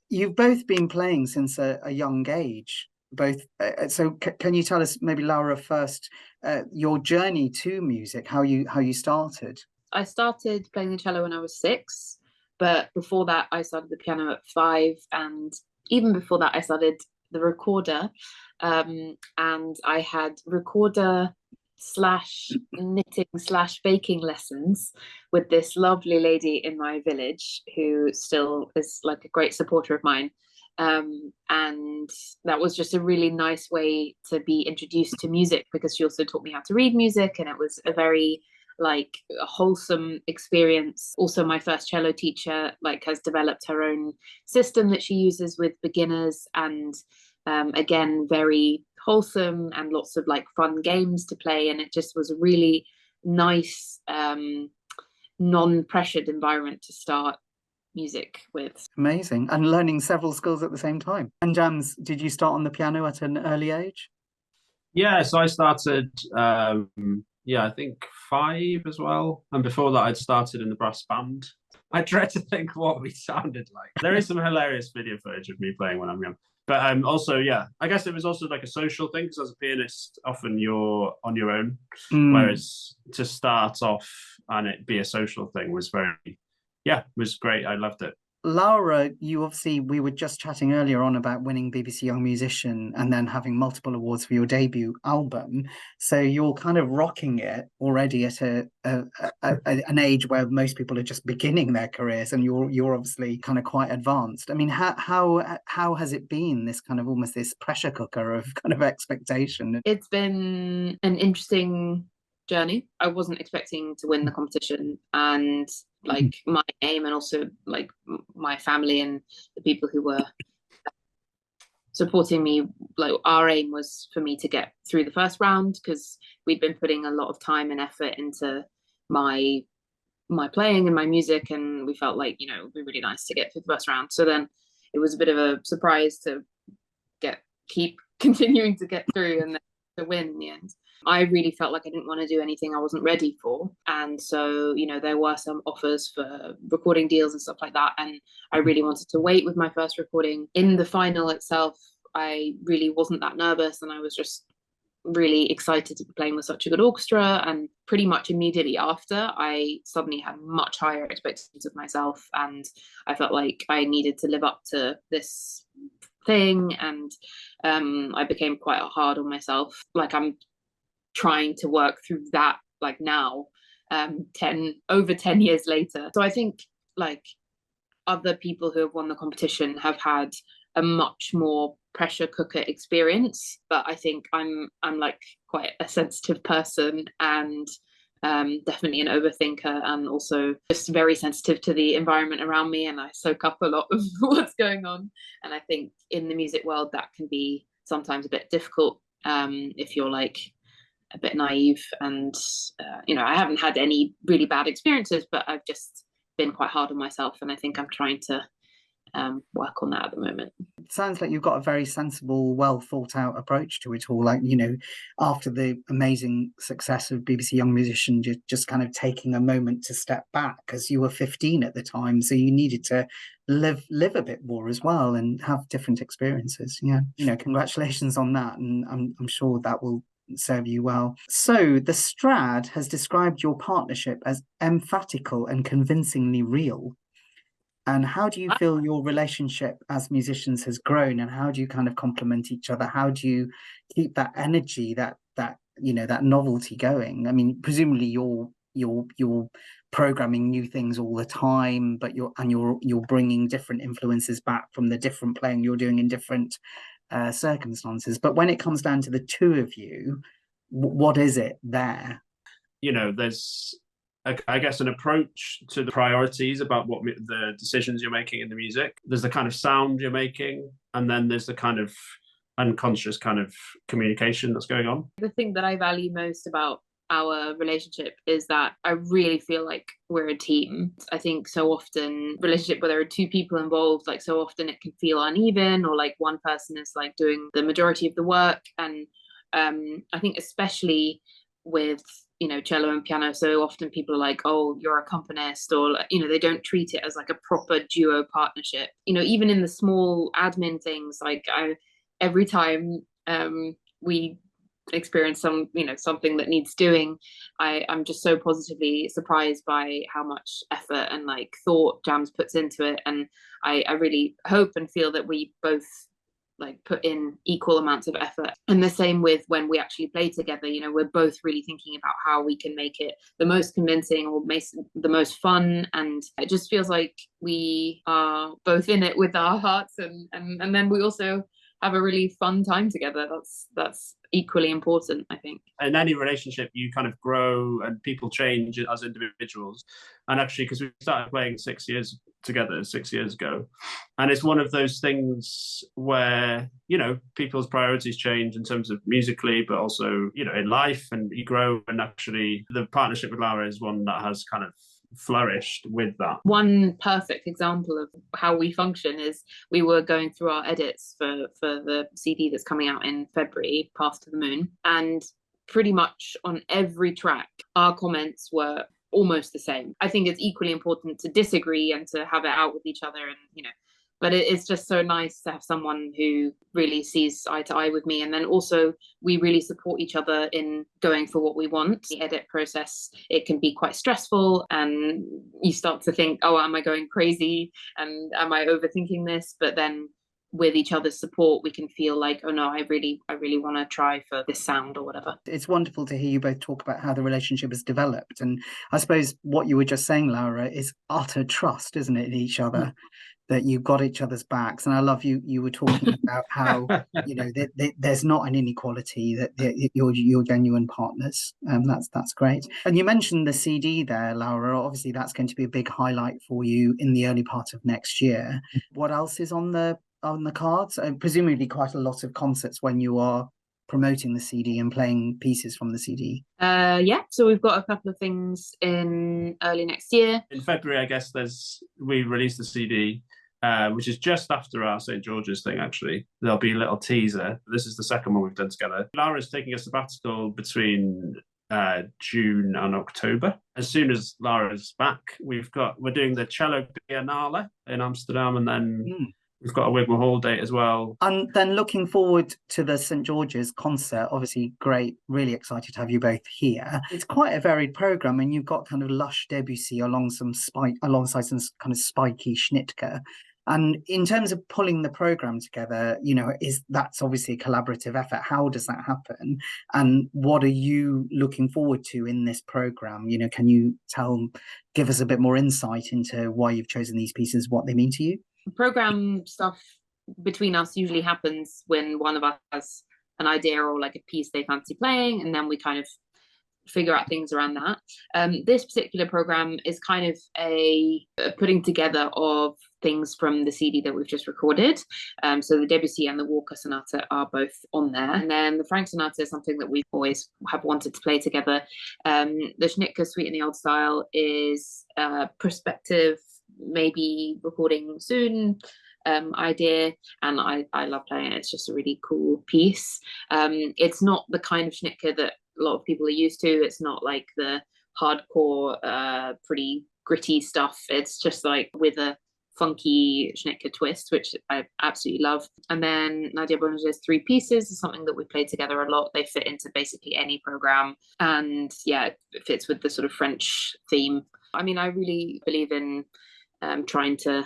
You've both been playing since a young age. Both. So, can you tell us, maybe Laura first, your journey to music, how you started? I started playing the cello when I was 6, but before that, I started the piano at 5, and even before that, I started the recorder. And I had recorder slash knitting slash baking lessons with this lovely lady in my village who still is like a great supporter of mine. And that was just a really nice way to be introduced to music because she also taught me how to read music, and it was a very like a wholesome experience. Also, my first cello teacher like has developed her own system that she uses with beginners, and again, very wholesome and lots of like fun games to play. And it just was a really nice, non-pressured environment to start music with. Amazing, and learning several skills at the same time. And Jams, did you start on the piano at an early age? Yeah, so I started, yeah, I think 5 as well. And before that, I'd started in the brass band. I dread to think what we sounded like. There is some hilarious video footage of me playing when I'm young. But also, yeah, I guess it was also like a social thing because as a pianist, often you're on your own. Mm. Whereas to start off and it be a social thing was very, yeah, was great. I loved it. Laura, you obviously, we were just chatting earlier on about winning BBC Young Musician and then having multiple awards for your debut album. So you're kind of rocking it already at an age where most people are just beginning their careers, and you're obviously kind of quite advanced. I mean, how has it been, this kind of almost this pressure cooker of kind of expectation? It's been an interesting journey. I wasn't expecting to win the competition, and like my aim and also like my family and the people who were supporting me, like our aim was for me to get through the first round because we'd been putting a lot of time and effort into my playing and my music, and we felt like it would be really nice to get through the first round. So then it was a bit of a surprise to keep continuing to get through and then to win in the end. I really felt like I didn't want to do anything I wasn't ready for. And so, there were some offers for recording deals and stuff like that. And I really wanted to wait with my first recording. In the final itself, I really wasn't that nervous, and I was just really excited to be playing with such a good orchestra. And pretty much immediately after, I suddenly had much higher expectations of myself, and I felt like I needed to live up to this thing. And I became quite hard on myself. Like I'm trying to work through that like now, 10 years later. So I think like other people who have won the competition have had a much more pressure cooker experience, but I think I'm like quite a sensitive person, and definitely an overthinker, and also just very sensitive to the environment around me, and I soak up a lot of what's going on. And I think in the music world that can be sometimes a bit difficult, if you're like a bit naive. And I haven't had any really bad experiences, but I've just been quite hard on myself, and I think I'm trying to work on that at the moment. It sounds like you've got a very sensible, well thought out approach to it all. Like, after the amazing success of BBC Young Musician, just kind of taking a moment to step back, because you were 15 at the time, so you needed to live a bit more as well and have different experiences. Yeah, congratulations on that, and I'm sure that will serve you well. So the Strad has described your partnership as emphatical and convincingly real. And how do you feel your relationship as musicians has grown, and how do you kind of complement each other? How do you keep that energy, that novelty going? I mean, presumably you're programming new things all the time, but you're bringing different influences back from the different playing you're doing in different circumstances. But when it comes down to the two of you, what is it there? There's I guess an approach to the priorities about what the decisions you're making in the music. There's the kind of sound you're making, and then there's the kind of unconscious kind of communication that's going on. The thing that I value most about our relationship is that I really feel like we're a team. I think so often relationship where there are two people involved, like so often it can feel uneven, or like one person is like doing the majority of the work. And I think especially with cello and piano, so often people are like, oh, you're a accompanist, or they don't treat it as like a proper duo partnership. Even in the small admin things, like every time we experience something that needs doing, I'm just so positively surprised by how much effort and like thought Jâms puts into it, and I really hope and feel that we both like put in equal amounts of effort. And the same with when we actually play together, we're both really thinking about how we can make it the most convincing or the most fun, and it just feels like we are both in it with our hearts, and then we also have a really fun time together. That's equally important, I think. In any relationship, you kind of grow and people change as individuals. And actually, because we started playing 6 years together 6 years ago, and it's one of those things where people's priorities change in terms of musically, but also in life, and you grow. And actually, the partnership with Laura is one that has kind of flourished with that. One perfect example of how we function is we were going through our edits for the CD that's coming out in February, Path to the Moon, and pretty much on every track our comments were almost the same. I think it's equally important to disagree and to have it out with each other, and but it's just so nice to have someone who really sees eye to eye with me. And then also we really support each other in going for what we want. The edit process, it can be quite stressful, and you start to think, oh, am I going crazy? And am I overthinking this? But then with each other's support, we can feel like, oh no, I really want to try for this sound or whatever. It's wonderful to hear you both talk about how the relationship has developed. And I suppose what you were just saying, Laura, is utter trust, isn't it, in each other? That you've got each other's backs. And I love you were talking about how there's not an inequality, that you're genuine partners. That's great. And you mentioned the CD there, Laura. Obviously that's going to be a big highlight for you in the early part of next year. What else is on the cards? Presumably quite a lot of concerts when you are promoting the CD and playing pieces from the CD. So we've got a couple of things in early next year. In February, I guess we released the CD, which is just after our St. George's thing, actually. There'll be a little teaser. This is the second one we've done together. Laura's taking a sabbatical between June and October. As soon as Laura's back, we're doing the Cello Biennale in Amsterdam, and then we've got a Wigmore Hall date as well. And then looking forward to the St. George's concert. Obviously, great. Really excited to have you both here. It's quite a varied programme, and you've got kind of lush Debussy alongside some kind of spiky Schnittke. And in terms of pulling the programme together, that's obviously a collaborative effort. How does that happen? And what are you looking forward to in this programme? Can you give us a bit more insight into why you've chosen these pieces, what they mean to you? Program stuff between us usually happens when one of us has an idea or like a piece they fancy playing, and then we kind of figure out things around that. This particular program is kind of a putting together of things from the CD that we've just recorded. So the Debussy and the Walker Sonata are both on there, and then the Franck Sonata is something that we always have wanted to play together. The Schnittke Suite in the Old Style is prospective, maybe recording soon idea, and I love playing it. It's just a really cool piece. It's not the kind of Schnittke that a lot of people are used to. It's not like the hardcore pretty gritty stuff. It's just like with a funky Schnittke twist, which I absolutely love. And then Nadia Bollinger's three pieces is something that we play together a lot. They fit into basically any program, and it fits with the sort of French theme. I mean, I really believe in trying to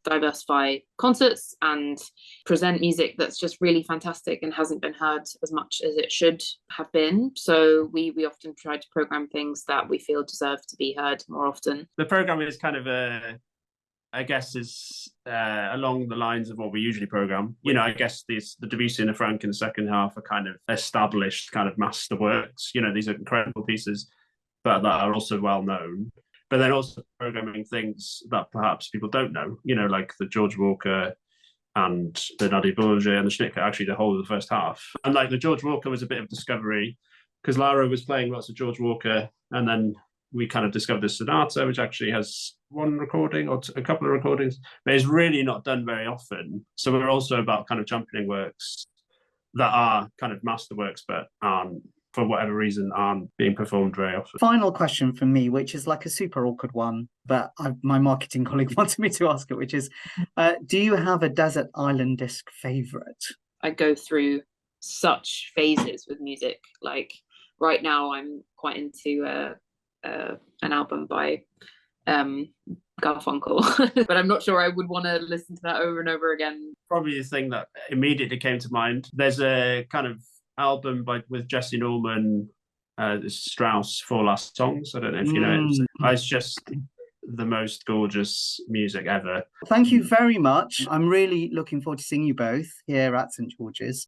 diversify concerts and present music that's just really fantastic and hasn't been heard as much as it should have been. So we often try to program things that we feel deserve to be heard more often. The program is kind of along the lines of what we usually program. I guess the Debussy and the Franck in the second half are kind of established kind of masterworks. These are incredible pieces, but that are also well known. But then also programming things that perhaps people don't know, like the George Walker and the Nadia Boulanger and the Schnittke, actually the whole of the first half. And like the George Walker was a bit of discovery, because Laura was playing lots of George Walker, and then we kind of discovered this sonata, which actually has one recording or a couple of recordings, but it's really not done very often. So we're also about kind of championing works that are kind of masterworks, but aren't for whatever reason, aren't being performed very often. Final question from me, which is like a super awkward one, but my marketing colleague wanted me to ask it, which is, do you have a desert island disc favorite? I go through such phases with music. Like right now, I'm quite into an album by Garfunkel, but I'm not sure I would want to listen to that over and over again. Probably the thing that immediately came to mind. There's a kind of album with Jesse Norman, Strauss, Four Last Songs. I don't know if you know it. It's just the most gorgeous music ever. Thank you very much. I'm really looking forward to seeing you both here at St George's.